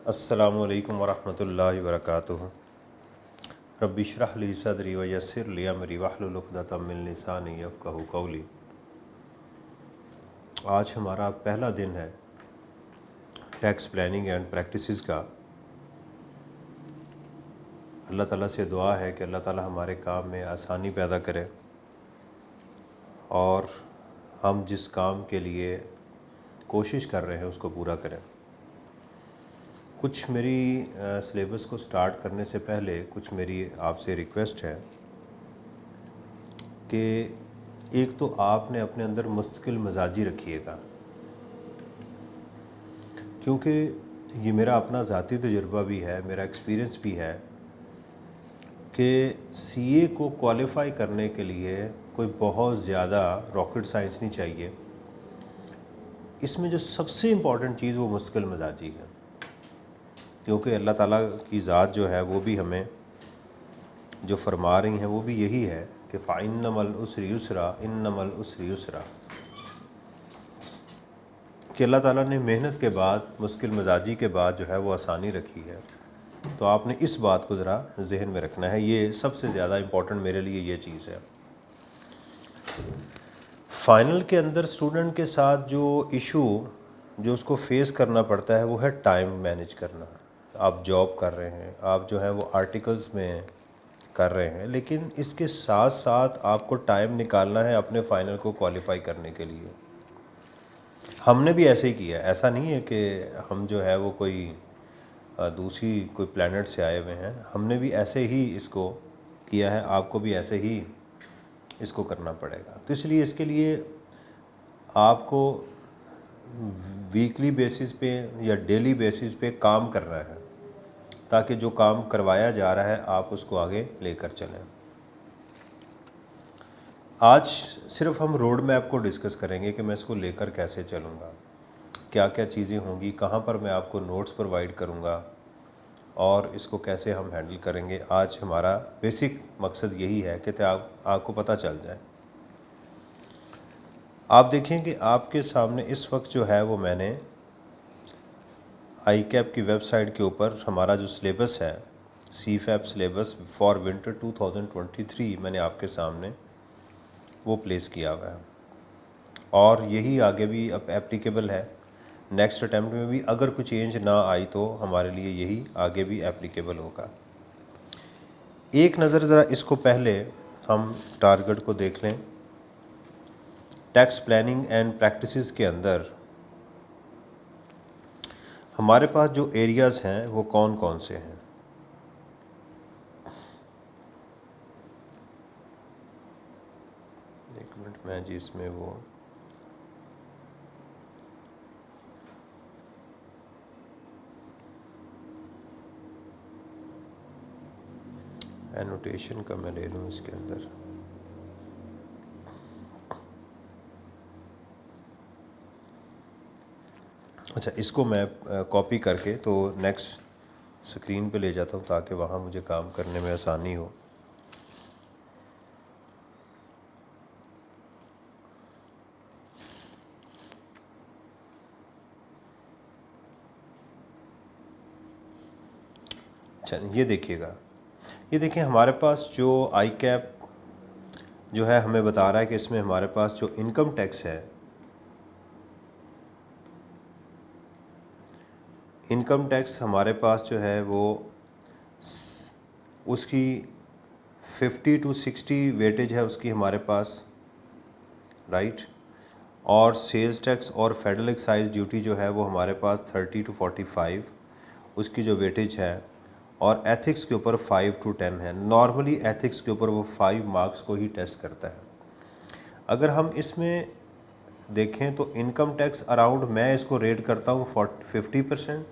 अस्सलामुअलैकुम वरहमतुल्लाहि वबरकातुहू। रब्बि इश्रह ली सदरी व यस्सिर ली अमरी वहलुल उक़दतम मिन लिसानी यफ़क़हू क़ौली। आज हमारा पहला दिन है टैक्स प्लानिंग एंड प्रैक्टिसेस का। अल्लाह ताला से दुआ है कि अल्लाह ताला हमारे काम में आसानी पैदा करे और हम जिस काम के लिए कोशिश कर रहे हैं उसको पूरा करें। कुछ मेरी सिलेबस को स्टार्ट करने से पहले कुछ मेरी आपसे रिक्वेस्ट है कि एक तो आपने अपने अंदर मुस्तकिल मिजाजी रखिएगा, क्योंकि ये मेरा अपना ज़ाती तजुर्बा भी है, मेरा एक्सपीरियंस भी है कि सीए को क्वालिफ़ाई करने के लिए कोई बहुत ज़्यादा रॉकेट साइंस नहीं चाहिए। इसमें जो सबसे इम्पॉर्टेंट चीज़ वो मुस्तकिल मिजाजी है, क्योंकि अल्लाह ताला की ज़ात जो है वो भी हमें जो फरमा रही हैं वो भी यही है कि फ़इन्नमल उसरि युसरा इन्नमल उसरि युसरा, कि अल्लाह ताला ने मेहनत के बाद, मुश्किल मिजाजी के बाद जो है वो आसानी रखी है। तो आपने इस बात को ज़रा जहन में रखना है। ये सबसे ज़्यादा इम्पॉर्टेंट मेरे लिए ये चीज़ है। फ़ाइनल के अंदर स्टूडेंट के साथ जो इशू जो उसको फेस करना पड़ता है वो है टाइम मैनेज करना। आप जॉब कर रहे हैं, आप जो है वो आर्टिकल्स में कर रहे हैं, लेकिन इसके साथ साथ आपको टाइम निकालना है अपने फ़ाइनल को क्वालिफ़ाई करने के लिए। हमने भी ऐसे ही किया है, ऐसा नहीं है कि हम जो है वो कोई दूसरी कोई प्लैनेट से आए हुए हैं। हमने भी ऐसे ही इसको किया है, आपको भी ऐसे ही इसको करना पड़ेगा। तो इसलिए इसके लिए आपको वीकली बेसिस पे या डेली बेसिस पे काम करना है, ताकि जो काम करवाया जा रहा है आप उसको आगे लेकर चलें। आज सिर्फ हम रोड मैप को डिस्कस करेंगे कि मैं इसको लेकर कैसे चलूँगा, क्या क्या चीज़ें होंगी, कहाँ पर मैं आपको नोट्स प्रोवाइड करूँगा और इसको कैसे हम हैंडल करेंगे। आज हमारा बेसिक मकसद यही है कि आपको पता चल जाए। आप देखें कि आपके सामने इस वक्त जो है वो मैंने ICAP की वेबसाइट के ऊपर हमारा जो सिलेबस है, CFAP सिलेबस फॉर विंटर 2023, मैंने आपके सामने वो प्लेस किया हुआ है और यही आगे भी अब एप्लीकेबल है। नेक्स्ट अटैम्प्ट में भी अगर कुछ चेंज ना आई तो हमारे लिए यही आगे भी एप्लीकेबल होगा। एक नज़र ज़रा इसको पहले हम टारगेट को देख लें। टैक्स प्लानिंग एंड प्रैक्टिसेस के अंदर हमारे पास जो एरियाज़ हैं वो कौन कौन से हैं। एक मिनट, मैं जी इसमें वो एनोटेशन का मैं ले लूँ इसके अंदर। अच्छा, इसको मैं कॉपी करके तो नेक्स्ट स्क्रीन पे ले जाता हूँ ताकि वहाँ मुझे काम करने में आसानी हो। अच्छा, ये देखिएगा, ये देखिए हमारे पास जो ICAP जो है हमें बता रहा है कि इसमें हमारे पास जो इनकम टैक्स है, इनकम टैक्स हमारे पास जो है वो उसकी 50 to 60 वेटेज है उसकी हमारे पास, राइट। और सेल्स टैक्स और फेडरल एक्साइज ड्यूटी जो है वो हमारे पास 30 to 45 उसकी जो वेटेज है, और एथिक्स के ऊपर 5 to 10 है। नॉर्मली एथिक्स के ऊपर वो 5 मार्क्स को ही टेस्ट करता है। अगर हम इसमें देखें तो इनकम टैक्स अराउंड मैं इसको रेट करता हूँ 50%,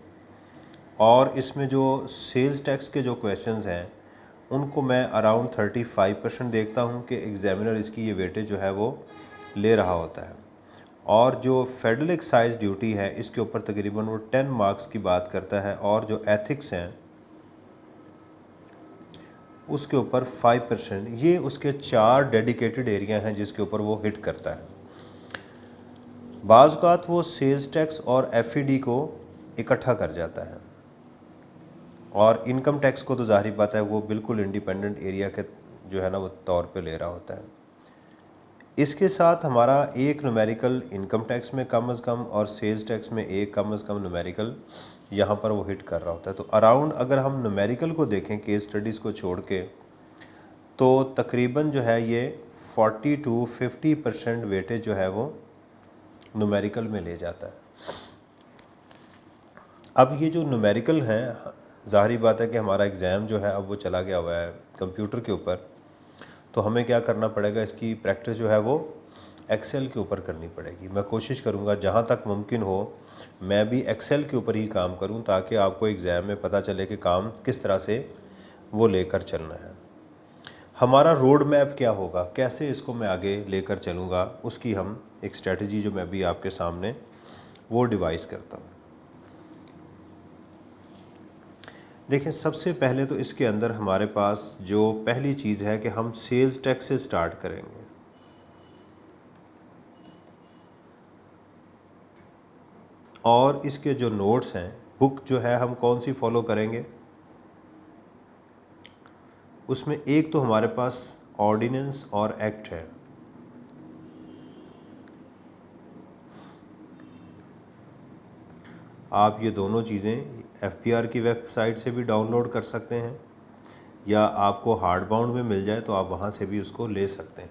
और इसमें जो सेल्स टैक्स के जो क्वेश्चंस हैं उनको मैं अराउंड 35% देखता हूँ कि एग्जामिनर इसकी ये वेटेज जो है वो ले रहा होता है। और जो फेडरल एक्साइज ड्यूटी है इसके ऊपर तकरीबन वो 10 मार्क्स की बात करता है, और जो एथिक्स हैं उसके ऊपर 5%। ये उसके 4 डेडिकेटेड एरिया हैं जिसके ऊपर वो हिट करता है। बाज़ औक़ात वो सेल्स टैक्स और FED को इकट्ठा कर जाता है, और इनकम टैक्स को तो ज़ाहिर बात है वो बिल्कुल इंडिपेंडेंट एरिया के जो है ना वो तौर पे ले रहा होता है। इसके साथ हमारा एक न्यूमेरिकल इनकम टैक्स में कम अज़ कम और सेल्स टैक्स में एक कम अज़ कम न्यूमेरिकल यहाँ पर वो हिट कर रहा होता है। तो अराउंड अगर हम न्यूमेरिकल को देखें केस स्टडीज़ को छोड़ के, तो तकरीबन जो है ये 40 to 50% वेटेज जो है वो न्यूमेरिकल में ले जाता है। अब ये जो न्यूमेरिकल हैं, ज़ाहिर बात है कि हमारा एग्ज़ाम जो है अब वो चला गया हुआ है कंप्यूटर के ऊपर, तो हमें क्या करना पड़ेगा, इसकी प्रैक्टिस जो है वो एक्सेल के ऊपर करनी पड़ेगी। मैं कोशिश करूँगा जहाँ तक मुमकिन हो मैं भी एक्सेल के ऊपर ही काम करूँ, ताकि आपको एग्ज़ाम में पता चले कि काम किस तरह से वो लेकर चलना है। हमारा रोड मैप क्या होगा, कैसे इसको मैं आगे लेकर चलूँगा, उसकी हम एक स्ट्रेटजी जो मैं भी आपके सामने वो डिवाइस करता हूँ। देखें, सबसे पहले तो इसके अंदर हमारे पास जो पहली चीज़ है कि हम सेल्स टैक्स से स्टार्ट करेंगे। और इसके जो नोट्स हैं, बुक जो है हम कौन सी फॉलो करेंगे, उसमें एक तो हमारे पास ऑर्डिनेंस और एक्ट है। आप ये दोनों चीज़ें FPR की वेबसाइट से भी डाउनलोड कर सकते हैं, या आपको हार्ड बाउंड में मिल जाए तो आप वहाँ से भी उसको ले सकते हैं।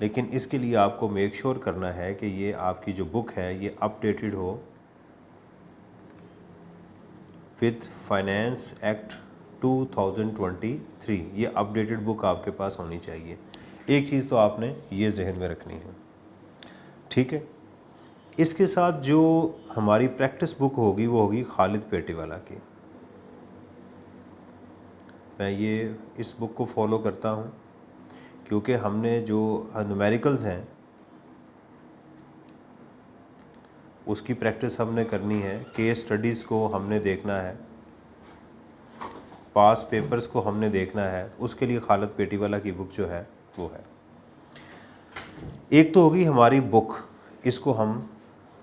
लेकिन इसके लिए आपको मेक श्योर करना है कि ये आपकी जो बुक है ये अपडेटेड हो विथ फाइनेंस एक्ट 2023। ये अपडेटेड बुक आपके पास होनी चाहिए। एक चीज़ तो आपने ये जहन में रखनी है, ठीक है। इसके साथ जो हमारी प्रैक्टिस बुक होगी वो होगी खालिद पेटीवाला की। मैं ये इस बुक को फॉलो करता हूँ क्योंकि हमने जो न्यूमेरिकल्स हैं उसकी प्रैक्टिस हमने करनी है, केस स्टडीज़ को हमने देखना है, पास पेपर्स को हमने देखना है। उसके लिए खालिद पेटीवाला की बुक जो है वो है। एक तो होगी हमारी बुक, इसको हम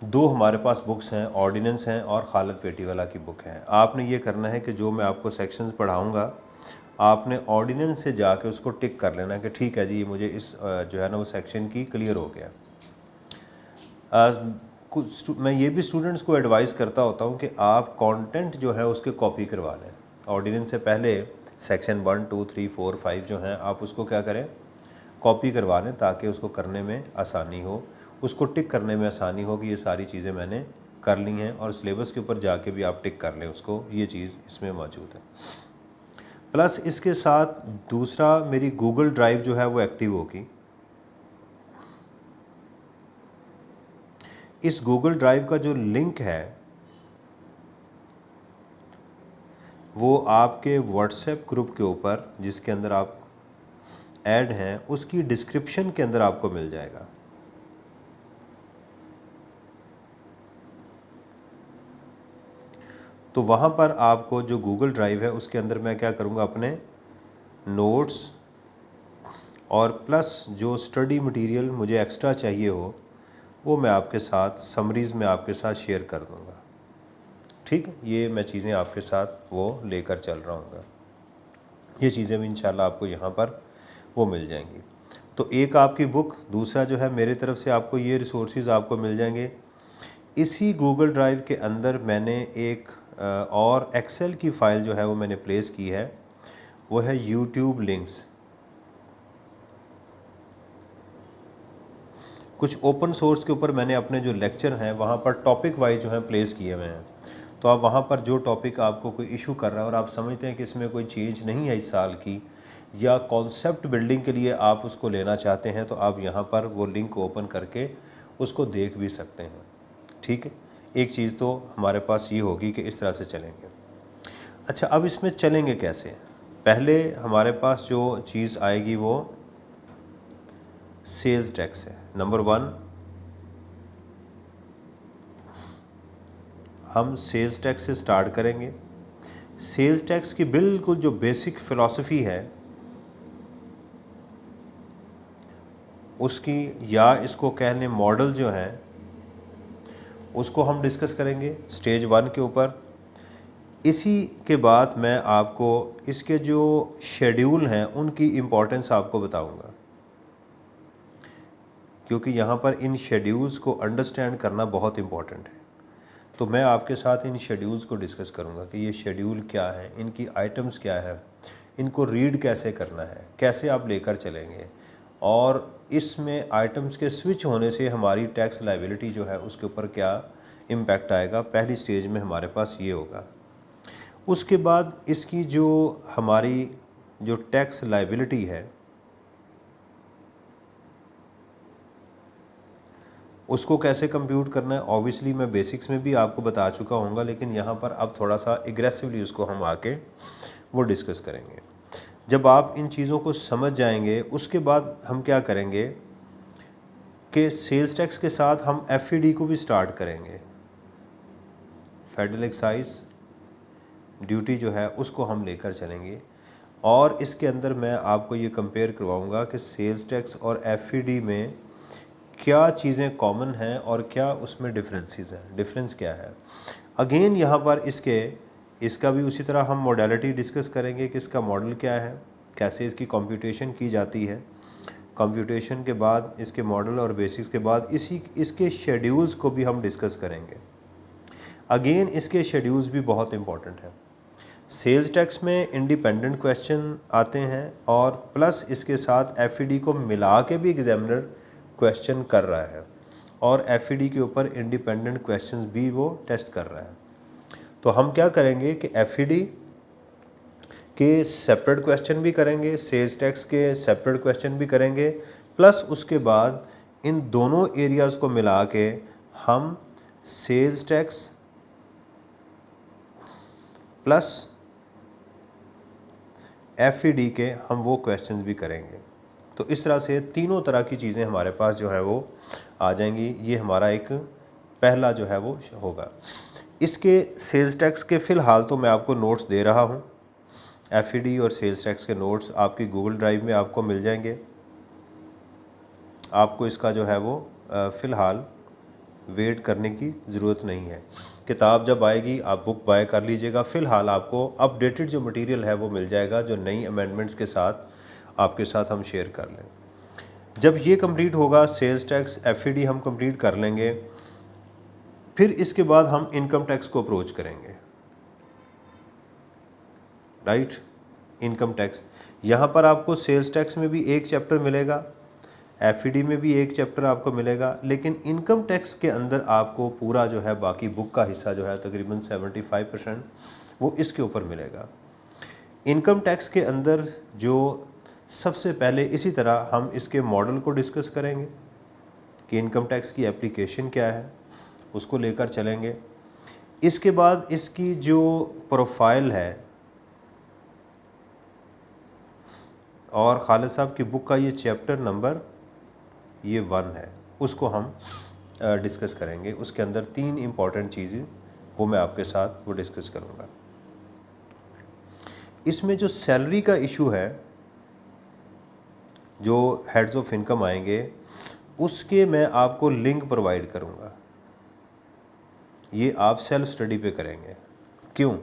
दो हमारे पास बुक्स हैं, ऑर्डिनेंस हैं और खालिद पेटीवाला की बुक है। आपने ये करना है कि जो मैं आपको सेक्शंस पढ़ाऊँगा आपने ऑर्डिनेंस से जाके उसको टिक कर लेना कि ठीक है जी ये मुझे इस जो है ना वो सेक्शन की क्लियर हो गया। मैं ये भी स्टूडेंट्स को एडवाइस करता होता हूँ कि आप कंटेंट जो है उसके कॉपी करवा लें। ऑर्डिनेंस से पहले सेक्शन 1, 2, 3, 4, 5 जो हैं आप उसको क्या करें, कॉपी करवा लें, ताकि उसको करने में आसानी हो, उसको टिक करने में आसानी हो कि ये सारी चीज़ें मैंने कर ली हैं, और सिलेबस के ऊपर जाके भी आप टिक कर लें उसको। ये चीज़ इसमें मौजूद है। प्लस इसके साथ दूसरा, मेरी गूगल ड्राइव जो है वो एक्टिव होगी। इस गूगल ड्राइव का जो लिंक है वो आपके व्हाट्सएप ग्रुप के ऊपर, जिसके अंदर आप ऐड हैं, उसकी डिस्क्रिप्शन के अंदर आपको मिल जाएगा। तो वहाँ पर आपको जो गूगल ड्राइव है उसके अंदर मैं क्या करूँगा, अपने नोट्स और प्लस जो स्टडी मटेरियल मुझे एक्स्ट्रा चाहिए हो वो मैं आपके साथ समरीज़ में आपके साथ शेयर कर दूँगा, ठीक है। ये मैं चीज़ें आपके साथ वो लेकर चल रहा हूँगा। ये चीज़ें भी इंशाल्लाह आपको यहाँ पर वो मिल जाएंगी। तो एक आपकी बुक, दूसरा जो है मेरे तरफ से आपको ये रिसोर्सेज आपको मिल जाएंगे। इसी गूगल ड्राइव के अंदर मैंने एक और एक्सेल की फ़ाइल जो है वो मैंने प्लेस की है, वो है यूट्यूब लिंक्स। कुछ ओपन सोर्स के ऊपर मैंने अपने जो लेक्चर हैं वहाँ पर टॉपिक वाइज जो है प्लेस किए हुए हैं। तो आप वहाँ पर जो टॉपिक आपको कोई इशू कर रहा है और आप समझते हैं कि इसमें कोई चेंज नहीं है इस साल की, या कॉन्सेप्ट बिल्डिंग के लिए आप उसको लेना चाहते हैं, तो आप यहाँ पर वो लिंक ओपन करके उसको देख भी सकते हैं, ठीक है। एक चीज़ तो हमारे पास ये होगी कि इस तरह से चलेंगे। अच्छा, अब इसमें चलेंगे कैसे? पहले हमारे पास जो चीज़ आएगी वो सेल्स टैक्स है। नंबर 1, हम सेल्स टैक्स से स्टार्ट करेंगे। सेल्स टैक्स की बिल्कुल जो बेसिक फ़िलॉसफी है उसकी, या इसको कहने मॉडल जो हैं, उसको हम डिस्कस करेंगे स्टेज 1 के ऊपर। इसी के बाद मैं आपको इसके जो शेड्यूल हैं उनकी इम्पोर्टेंस आपको बताऊंगा, क्योंकि यहाँ पर इन शेड्यूल्स को अंडरस्टैंड करना बहुत इम्पॉर्टेंट है। तो मैं आपके साथ इन शेड्यूल्स को डिस्कस करूँगा कि ये शेड्यूल क्या है, इनकी आइटम्स क्या है, इनको रीड कैसे करना है, कैसे आप लेकर चलेंगे, और इसमें आइटम्स के स्विच होने से हमारी टैक्स लायबिलिटी जो है उसके ऊपर क्या इम्पैक्ट आएगा। पहली स्टेज में हमारे पास ये होगा। उसके बाद इसकी जो हमारी जो टैक्स लायबिलिटी है उसको कैसे कंप्यूट करना है, ऑब्वियसली मैं बेसिक्स में भी आपको बता चुका हूँगा, लेकिन यहाँ पर अब थोड़ा सा एग्रेसिवली उसको हम आके वो डिस्कस करेंगे। जब आप इन चीज़ों को समझ जाएंगे उसके बाद हम क्या करेंगे कि सेल्स टैक्स के साथ हम एफईडी को भी स्टार्ट करेंगे। फेडरल एक्साइज ड्यूटी जो है उसको हम लेकर चलेंगे, और इसके अंदर मैं आपको ये कंपेयर करवाऊँगा कि सेल्स टैक्स और एफईडी में क्या चीज़ें कॉमन हैं और क्या उसमें डिफरेंसेस हैं, डिफरेंस क्या है। अगेन यहाँ पर इसका भी उसी तरह हम मॉडलिटी डिस्कस करेंगे कि इसका मॉडल क्या है, कैसे इसकी कंप्यूटेशन की जाती है, कंप्यूटेशन के बाद इसके मॉडल और बेसिक्स के बाद इसके शेड्यूल्स को भी हम डिस्कस करेंगे। अगेन इसके शेड्यूल्स भी बहुत इंपॉर्टेंट हैं। सेल्स टैक्स में इंडिपेंडेंट क्वेश्चन आते हैं और प्लस इसके साथ एफईडी को मिला के भी एग्जामिनर क्वेश्चन कर रहा है, और एफईडी के ऊपर इंडिपेंडेंट क्वेश्चंस भी वो टेस्ट कर रहा है। तो हम क्या करेंगे कि एफईडी के सेपरेट क्वेश्चन भी करेंगे, सेल्स टैक्स के सेपरेट क्वेश्चन भी करेंगे, प्लस उसके बाद इन दोनों एरियाज़ को मिला के हम सेल्स टैक्स प्लस एफईडी के हम वो क्वेश्चंस भी करेंगे। तो इस तरह से तीनों तरह की चीज़ें हमारे पास जो है वो आ जाएंगी। ये हमारा एक पहला जो है वो होगा। इसके सेल्स टैक्स के फ़िलहाल तो मैं आपको नोट्स दे रहा हूँ। एफईडी और सेल्स टैक्स के नोट्स आपकी गूगल ड्राइव में आपको मिल जाएंगे। आपको इसका जो है वो फ़िलहाल वेट करने की ज़रूरत नहीं है। किताब जब आएगी आप बुक बाय कर लीजिएगा। फ़िलहाल आपको अपडेटेड जो मटेरियल है वो मिल जाएगा, जो नई अमेंडमेंट्स के साथ आपके साथ हम शेयर कर लें। जब ये कंप्लीट होगा, सेल्स टैक्स एफईडी हम कंप्लीट कर लेंगे, फिर इसके बाद हम इनकम टैक्स को अप्रोच करेंगे। राइट, इनकम टैक्स यहाँ पर आपको सेल्स टैक्स में भी एक चैप्टर मिलेगा, एफईडी में भी एक चैप्टर आपको मिलेगा, लेकिन इनकम टैक्स के अंदर आपको पूरा जो है बाकी बुक का हिस्सा जो है तकरीबन 75% वो इसके ऊपर मिलेगा। इनकम टैक्स के अंदर जो सबसे पहले इसी तरह हम इसके मॉडल को डिस्कस करेंगे कि इनकम टैक्स की एप्लीकेशन क्या है, उसको लेकर चलेंगे। इसके बाद इसकी जो प्रोफाइल है, और खालिद साहब की बुक का ये चैप्टर नंबर ये 1 है, उसको हम डिस्कस करेंगे। उसके अंदर 3 इम्पॉर्टेंट चीज़ें वो मैं आपके साथ वो डिस्कस करूँगा। इसमें जो सैलरी का इशू है, जो हेड्स ऑफ इनकम आएंगे उसके मैं आपको लिंक प्रोवाइड करूँगा। ये आप सेल्फ स्टडी पे करेंगे। क्यों?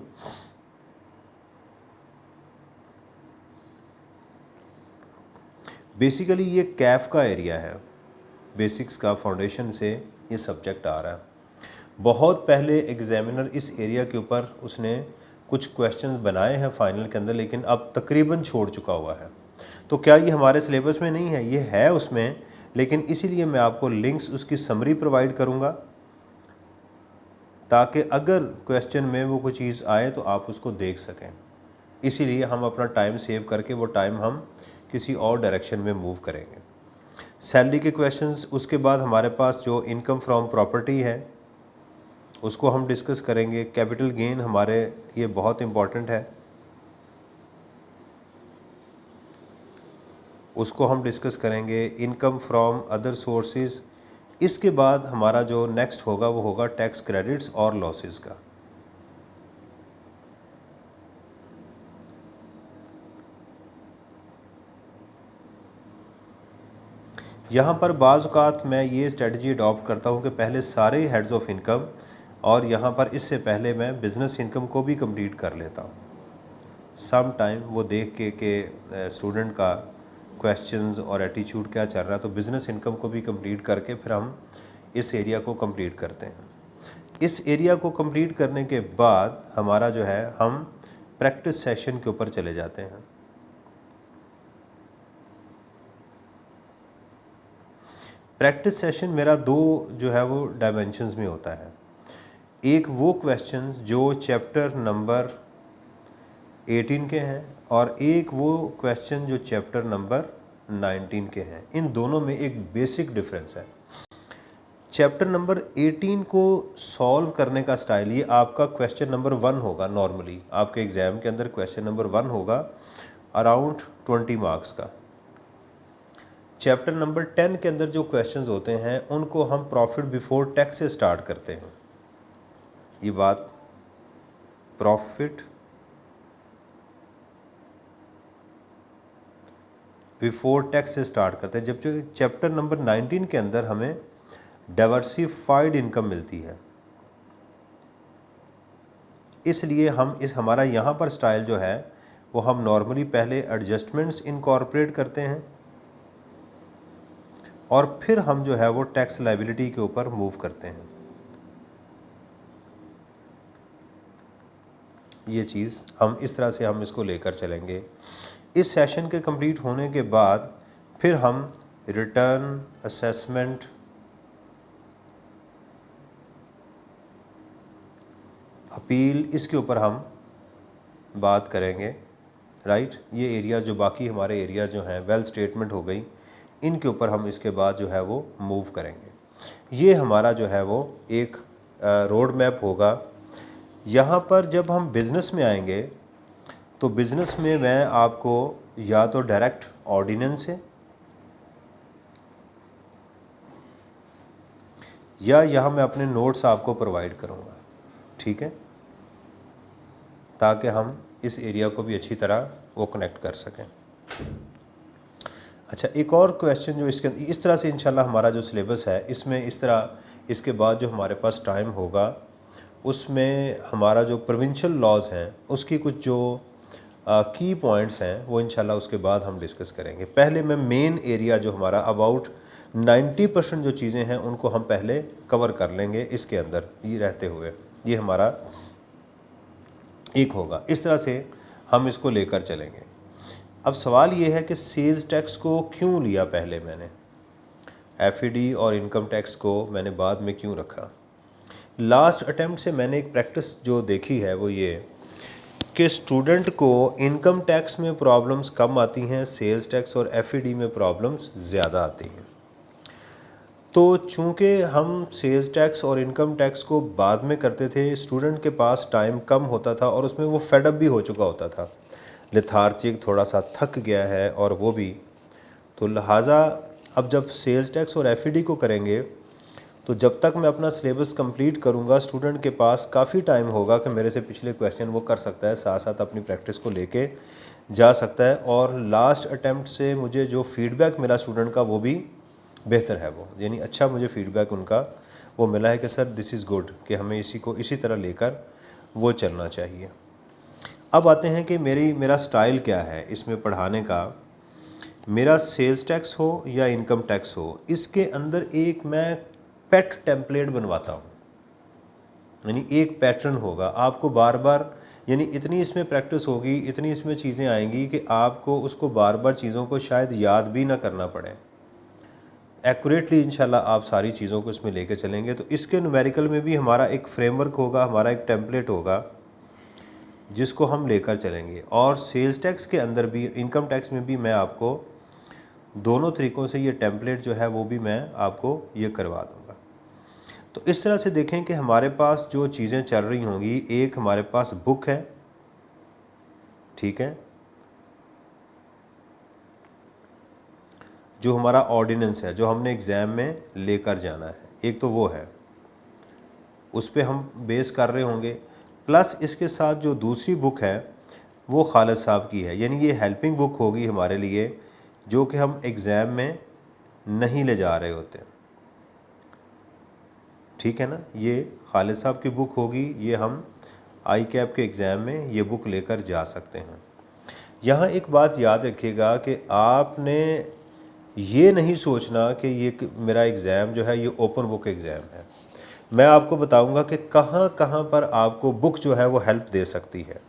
बेसिकली ये कैफ का एरिया है, बेसिक्स का फाउंडेशन से ये सब्जेक्ट आ रहा है। बहुत पहले एग्जामिनर इस एरिया के ऊपर उसने कुछ क्वेश्चंस बनाए हैं फाइनल के अंदर, लेकिन अब तकरीबन छोड़ चुका हुआ है। तो क्या ये हमारे सिलेबस में नहीं है? ये है उसमें, लेकिन इसीलिए मैं आपको लिंक्स उसकी समरी प्रोवाइड करूँगा, ताकि अगर क्वेश्चन में वो कोई चीज़ आए तो आप उसको देख सकें। इसीलिए हम अपना टाइम सेव करके वो टाइम हम किसी और डायरेक्शन में मूव करेंगे। सैलरी के क्वेश्चंस, उसके बाद हमारे पास जो इनकम फ्रॉम प्रॉपर्टी है उसको हम डिस्कस करेंगे। कैपिटल गेन हमारे लिए बहुत इम्पॉर्टेंट है, उसको हम डिस्कस करेंगे। Income from other sources. इसके बाद हमारा जो नेक्स्ट होगा वो होगा टैक्स क्रेडिट्स और लॉसेस का। यहाँ पर बाज़ औक़ात मैं ये स्ट्रेटजी अडॉप्ट करता हूँ कि पहले सारे हेड्स ऑफ इनकम और यहाँ पर इससे पहले मैं बिज़नेस इनकम को भी कंप्लीट कर लेता हूँ। सम टाइम वो देख के स्टूडेंट का क्वेश्चंस और एटीट्यूड क्या चल रहा है, तो बिज़नेस इनकम को भी कंप्लीट करके फिर हम इस एरिया को कंप्लीट करते हैं। इस एरिया को कंप्लीट करने के बाद हमारा जो है हम प्रैक्टिस सेशन के ऊपर चले जाते हैं। प्रैक्टिस सेशन मेरा दो जो है वो डायमेंशंस में होता है। एक वो क्वेश्चंस जो चैप्टर नंबर 18 के हैं और एक वो क्वेश्चन जो चैप्टर नंबर 19 के हैं। इन दोनों में एक बेसिक डिफरेंस है। चैप्टर नंबर 18 को सॉल्व करने का स्टाइल, ये आपका क्वेश्चन नंबर 1 होगा। नॉर्मली आपके एग्ज़ाम के अंदर क्वेश्चन नंबर 1 होगा अराउंड 20 मार्क्स का। चैप्टर नंबर 10 के अंदर जो क्वेश्चंस होते हैं उनको हम प्रॉफिट बिफोर टैक्स से स्टार्ट करते हैं। ये बात प्रॉफिट बिफोर टैक्स से स्टार्ट करते हैं, जबकि चैप्टर नंबर 19 के अंदर हमें डाइवर्सिफाइड इनकम मिलती है। इसलिए हमारा यहाँ पर स्टाइल जो है वो हम नॉर्मली पहले एडजस्टमेंट्स इनकॉर्पोरेट करते हैं और फिर हम जो है वो टैक्स लायबिलिटी के ऊपर मूव करते हैं। ये चीज़ हम इस तरह से हम इसको लेकर चलेंगे। इस सेशन के कंप्लीट होने के बाद फिर हम रिटर्न, असेसमेंट, अपील, इसके ऊपर हम बात करेंगे। राइट, ये एरिया जो बाकी हमारे एरिया जो हैं, वेल्थ स्टेटमेंट हो गई, इनके ऊपर हम इसके बाद जो है वो मूव करेंगे। ये हमारा जो है वो एक रोड मैप होगा। यहाँ पर जब हम बिज़नेस में आएंगे तो बिज़नेस में मैं आपको या तो डायरेक्ट ऑर्डिनेंस है या यहाँ मैं अपने नोट्स आपको प्रोवाइड करूँगा, ठीक है, ताकि हम इस एरिया को भी अच्छी तरह वो कनेक्ट कर सकें। अच्छा, एक और क्वेश्चन जो इस तरह से इंशाल्लाह हमारा जो सिलेबस है इसमें इस तरह, इसके बाद जो हमारे पास टाइम होगा उसमें हमारा जो प्रोविंशियल लॉज हैं उसकी कुछ जो की पॉइंट्स हैं वो इंशाल्लाह उसके बाद हम डिस्कस करेंगे। पहले मैं मेन एरिया जो हमारा अबाउट 90% जो चीज़ें हैं उनको हम पहले कवर कर लेंगे इसके अंदर ये रहते हुए। ये हमारा एक होगा। इस तरह से हम इसको लेकर चलेंगे। अब सवाल ये है कि सेल्स टैक्स को क्यों लिया पहले मैंने, एफईडी और इनकम टैक्स को मैंने बाद में क्यों रखा। लास्ट अटेम्प्ट से मैंने एक प्रैक्टिस जो देखी है वो ये कि स्टूडेंट को इनकम टैक्स में प्रॉब्लम्स कम आती हैं, सेल्स टैक्स और एफईडी में प्रॉब्लम्स ज़्यादा आती हैं। तो चूँकि हम सेल्स टैक्स और इनकम टैक्स को बाद में करते थे, स्टूडेंट के पास टाइम कम होता था और उसमें वो फेडअप भी हो चुका होता था, लेथार्जिक, थोड़ा सा थक गया है और वो भी, तो लिहाजा अब जब सेल्स टैक्स और एफईडी को करेंगे तो जब तक मैं अपना सिलेबस कंप्लीट करूंगा स्टूडेंट के पास काफ़ी टाइम होगा कि मेरे से पिछले क्वेश्चन वो कर सकता है, साथ साथ अपनी प्रैक्टिस को लेके जा सकता है। और लास्ट अटेम्प्ट से मुझे जो फीडबैक मिला स्टूडेंट का वो भी बेहतर है, वो यानी अच्छा मुझे फीडबैक उनका वो मिला है कि सर दिस इज़ गुड, कि हमें इसी को इसी तरह लेकर वो चलना चाहिए। अब आते हैं कि मेरा स्टाइल क्या है इसमें पढ़ाने का। मेरा सेल्स टैक्स हो या इनकम टैक्स हो, इसके अंदर एक मैं पेट टेम्पलेट बनवाता हूँ, यानी एक पैटर्न होगा। आपको बार बार, यानी इतनी इसमें प्रैक्टिस होगी, इतनी इसमें चीज़ें आएंगी कि आपको उसको बार बार चीज़ों को शायद याद भी ना करना पड़े। एक्यूरेटली इंशाल्लाह आप सारी चीज़ों को इसमें लेके चलेंगे। तो इसके न्यूमेरिकल में भी हमारा एक फ्रेमवर्क होगा, हमारा एक टेम्पलेट होगा जिसको हम लेकर चलेंगे। और सेल्स टैक्स के अंदर भी, इनकम टैक्स में भी मैं आपको दोनों तरीक़ों से ये टेम्पलेट जो है वो भी मैं आपको ये करवा दूँगा। तो इस तरह से देखें कि हमारे पास जो चीज़ें चल रही होंगी, एक हमारे पास बुक है, ठीक है, जो हमारा ऑर्डिनेंस है जो हमने एग्ज़ाम में लेकर जाना है, एक तो वो है, उस पर हम बेस कर रहे होंगे। प्लस इसके साथ जो दूसरी बुक है वो खालिद साहब की है, यानी ये हेल्पिंग बुक होगी हमारे लिए जो कि हम एग्ज़ाम में नहीं ले जा रहे होते। ठीक है ना। ये खालिद साहब की बुक होगी, ये हम आई कैप के एग्ज़ाम में ये बुक लेकर जा सकते हैं। यहाँ एक बात याद रखिएगा कि आपने ये नहीं सोचना कि ये मेरा एग्ज़ाम जो है ये ओपन बुक एग्ज़ाम है। मैं आपको बताऊंगा कि कहाँ कहाँ पर आपको बुक जो है वो हेल्प दे सकती है।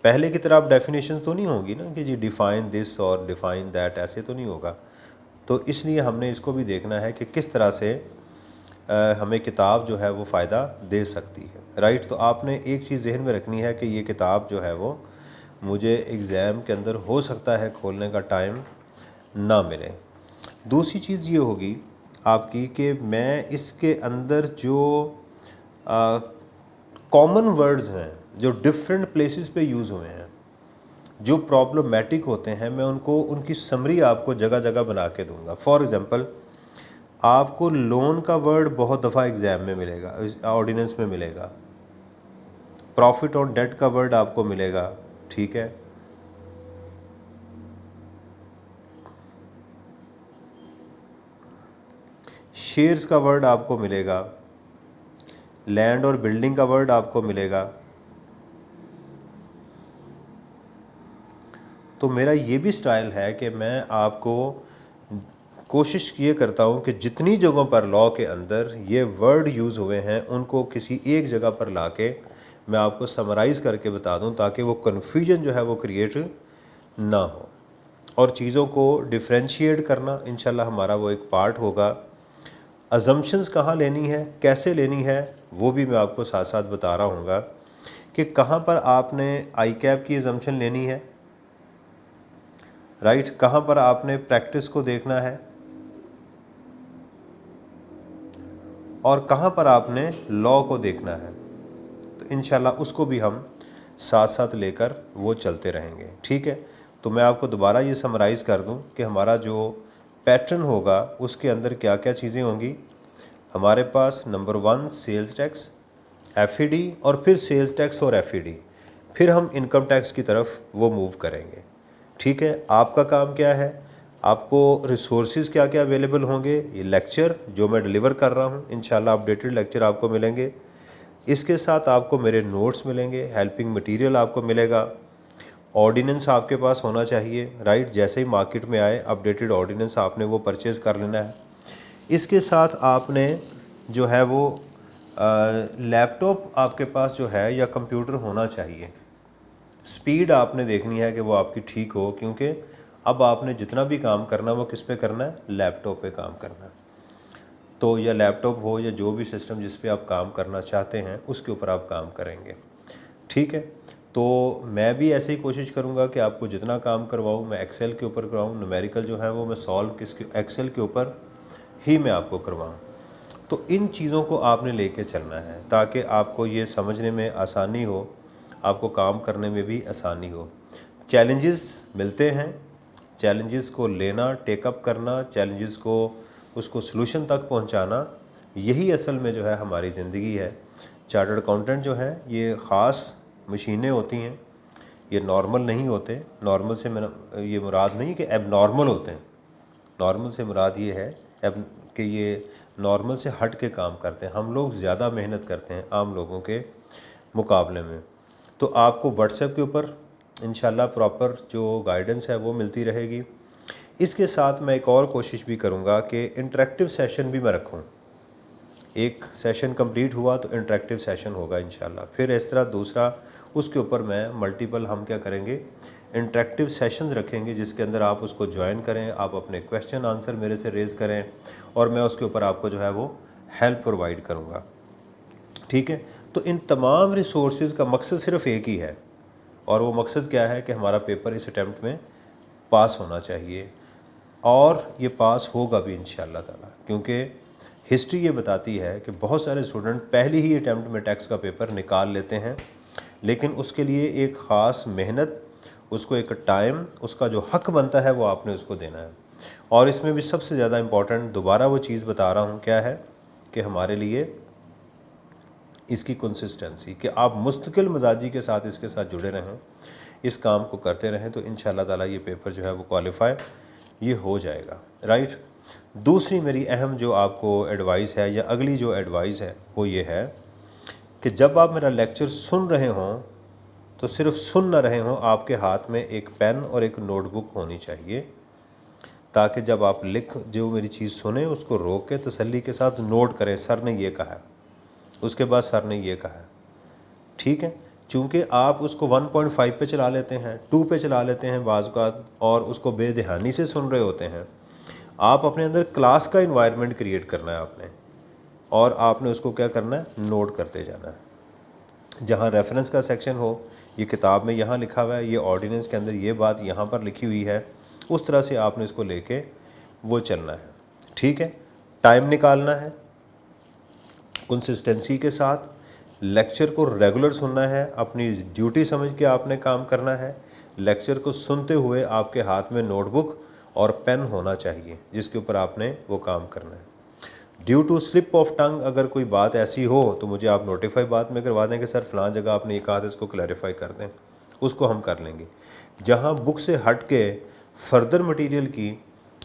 पहले की तरह आप डेफिनेशन तो नहीं होगी ना कि जी डिफ़ाइन दिस और डिफ़ाइन दैट, ऐसे तो नहीं होगा। तो इसलिए हमने इसको भी देखना है कि किस तरह से हमें किताब जो है वो फ़ायदा दे सकती है, राइट। तो आपने एक चीज़ जहन में रखनी है कि ये किताब जो है वो मुझे एग्ज़ाम के अंदर हो सकता है खोलने का टाइम ना मिले। दूसरी चीज़ ये होगी आपकी कि मैं इसके अंदर जो कॉमन वर्ड्स हैं जो डिफरेंट प्लेसेस पे यूज़ हुए हैं, जो प्रॉब्लमेटिक होते हैं, मैं उनको उनकी समरी आपको जगह जगह बना के दूंगा। फॉर एग्ज़ाम्पल आपको लोन का वर्ड बहुत दफ़ा एग्ज़ाम में मिलेगा, ऑर्डिनेंस में मिलेगा। प्रॉफिट ऑन डेट का वर्ड आपको मिलेगा, ठीक है। शेयर्स का वर्ड आपको मिलेगा, लैंड और बिल्डिंग का वर्ड आपको मिलेगा। तो मेरा ये भी स्टाइल है कि मैं आपको कोशिश ये करता हूँ कि जितनी जगहों पर लॉ के अंदर ये वर्ड यूज़ हुए हैं उनको किसी एक जगह पर लाके मैं आपको समराइज़ करके बता दूँ, ताकि वो कन्फ्यूजन जो है वो क्रिएट ना हो। और चीज़ों को डिफ्रेंशिएट करना इंशाल्लाह हमारा वो एक पार्ट होगा। अजम्पशंस कहाँ लेनी है, कैसे लेनी है, वो भी मैं आपको साथ साथ बता रहा हूँगा कि कहाँ पर आपने आई कैप की अजम्पशन लेनी है, राइट, कहाँ पर आपने प्रैक्टिस को देखना है और कहाँ पर आपने लॉ को देखना है। तो इंशाल्लाह उसको भी हम साथ साथ लेकर वो चलते रहेंगे, ठीक है। तो मैं आपको दोबारा ये समराइज़ कर दूं कि हमारा जो पैटर्न होगा उसके अंदर क्या क्या चीज़ें होंगी। हमारे पास नंबर 1 सेल्स टैक्स, एफईडी और फिर सेल्स टैक्स और एफईडी, फिर हम इनकम टैक्स की तरफ वो मूव करेंगे, ठीक है। आपका काम क्या है, आपको रिसोर्सेज क्या क्या अवेलेबल होंगे, ये लेक्चर जो मैं डिलीवर कर रहा हूँ इंशाल्लाह अपडेटेड लेक्चर आपको मिलेंगे। इसके साथ आपको मेरे नोट्स मिलेंगे, हेल्पिंग मटेरियल आपको मिलेगा, ऑर्डिनेंस आपके पास होना चाहिए, राइट। जैसे ही मार्केट में आए अपडेटेड ऑर्डिनेंस आपने वो परचेज़ कर लेना है। इसके साथ आपने जो है वो लैपटॉप आपके पास जो है या कंप्यूटर होना चाहिए। स्पीड आपने देखनी है कि वो आपकी ठीक हो, क्योंकि अब आपने जितना भी काम करना वो किस पे करना है, लैपटॉप पे काम करना है। तो या लैपटॉप हो या जो भी सिस्टम जिस पे आप काम करना चाहते हैं उसके ऊपर आप काम करेंगे, ठीक है। तो मैं भी ऐसे ही कोशिश करूँगा कि आपको जितना काम करवाऊँ मैं एक्सेल के ऊपर करवाऊँ, न्यूमेरिकल जो है वो मैं सॉल्व किसके एक्सेल के ऊपर ही मैं आपको करवाऊँ। तो इन चीज़ों को आपने लेके चलना है ताकि आपको ये समझने में आसानी हो, आपको काम करने में भी आसानी हो। चैलेंजेस मिलते हैं, चैलेंजेस को लेना, टेकअप करना, चैलेंजेस को उसको सलूशन तक पहुंचाना, यही असल में जो है हमारी ज़िंदगी है। चार्टर्ड अकाउंटेंट जो है ये ख़ास मशीनें होती हैं, ये नॉर्मल नहीं होते। नॉर्मल से ये मुराद नहीं कि एब नॉर्मल होते हैं, नॉर्मल से मुराद ये है एब कि ये नॉर्मल से हट के काम करते हैं। हम लोग ज़्यादा मेहनत करते हैं आम लोगों के मुकाबले में। तो आपको व्हाट्सएप के ऊपर इंशाल्लाह प्रॉपर जो गाइडेंस है वो मिलती रहेगी। इसके साथ मैं एक और कोशिश भी करूँगा कि इंटरेक्टिव सेशन भी मैं रखूँ। एक सेशन कंप्लीट हुआ तो इंटरेक्टिव सेशन होगा इंशाल्लाह, फिर इस तरह दूसरा, उसके ऊपर मैं मल्टीपल हम क्या करेंगे, इंटरेक्टिव सेशंस रखेंगे जिसके अंदर आप उसको ज्वाइन करें, आप अपने क्वेश्चन आंसर मेरे से रेज़ करें और मैं उसके ऊपर आपको जो है वो हेल्प प्रोवाइड करूँगा, ठीक है। तो इन तमाम रिसोर्सेज का मकसद सिर्फ एक ही है, और वो मकसद क्या है कि हमारा पेपर इस अटैम्प्ट में पास होना चाहिए, और ये पास होगा भी इंशाअल्लाह ताला, क्योंकि हिस्ट्री ये बताती है कि बहुत सारे स्टूडेंट पहली ही अटैम्प्ट में टैक्स का पेपर निकाल लेते हैं, लेकिन उसके लिए एक ख़ास मेहनत, उसको एक टाइम, उसका जो हक बनता है वो आपने उसको देना है। और इसमें भी सबसे ज़्यादा इम्पॉर्टेंट दोबारा वो चीज़ बता रहा हूँ क्या है कि हमारे लिए इसकी कंसिस्टेंसी, कि आप मुस्तकिल मजाजी के साथ इसके साथ जुड़े रहें, इस काम को करते रहें, तो इंशाअल्लाह ताला ये पेपर जो है वो क्वालिफाई ये हो जाएगा, राइट। दूसरी मेरी अहम जो आपको एडवाइस है या अगली जो एडवाइस है वो ये है कि जब आप मेरा लेक्चर सुन रहे हों तो सिर्फ सुन ना रहे हों, आपके हाथ में एक पेन और एक नोटबुक होनी चाहिए, ताकि जब आप जो मेरी चीज़ सुने उसको रोक के तसल्ली के साथ नोट करें, सर ने ये कहा है, उसके बाद सर ने ये कहा है, ठीक है। चूँकि आप उसको 1.5 पे चला लेते हैं, 2 पे चला लेते हैं बाज़ औक़ात, और उसको बेध्यानी से सुन रहे होते हैं। आप अपने अंदर क्लास का इन्वायरमेंट क्रिएट करना है आपने, और आपने उसको क्या करना है, नोट करते जाना है। जहाँ रेफरेंस का सेक्शन हो, ये किताब में यहाँ लिखा हुआ है, ये ऑर्डिनेंस के अंदर ये बात यहाँ पर लिखी हुई है, उस तरह से आपने इसको लेके वो चलना है, ठीक है। टाइम निकालना है, कंसिस्टेंसी के साथ लेक्चर को रेगुलर सुनना है, अपनी ड्यूटी समझ के आपने काम करना है। लेक्चर को सुनते हुए आपके हाथ में नोटबुक और पेन होना चाहिए जिसके ऊपर आपने वो काम करना है। Due to slip of tongue अगर कोई बात ऐसी हो तो मुझे आप नोटिफाई बाद में करवा दें कि सर फलां जगह आपने ये कहा था, इसको क्लैरिफाई कर दें, उसको हम कर लेंगे। जहाँ बुक से हट के फर्दर मटेरियल की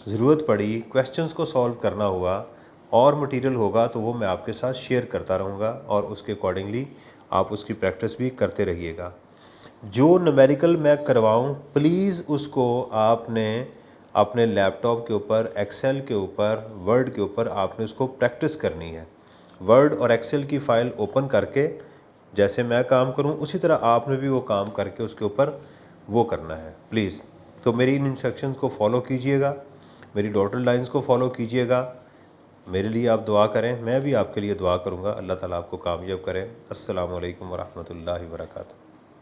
ज़रूरत पड़ी, क्वेश्चंस को सॉल्व करना हुआ और मटेरियल होगा तो वो मैं आपके साथ शेयर करता रहूँगा, और उसके अकॉर्डिंगली आप उसकी प्रैक्टिस भी करते रहिएगा। जो न्यूमेरिकल मैं करवाऊँ प्लीज़ उसको आपने अपने लैपटॉप के ऊपर, एक्सेल के ऊपर, वर्ड के ऊपर आपने उसको प्रैक्टिस करनी है। वर्ड और एक्सेल की फ़ाइल ओपन करके जैसे मैं काम करूं उसी तरह आपने भी वो काम करके उसके ऊपर वो करना है प्लीज़। तो मेरी इन इंस्ट्रक्शंस को फॉलो कीजिएगा, मेरी डॉटेड लाइंस को फॉलो कीजिएगा। मेरे लिए आप दुआ करें, मैं भी आपके लिए दुआ करूँगा। अल्लाह ताला आपको कामयाब करें। अस्सलामु अलैकुम वरहमतुल्लाहि वबरकातुहू।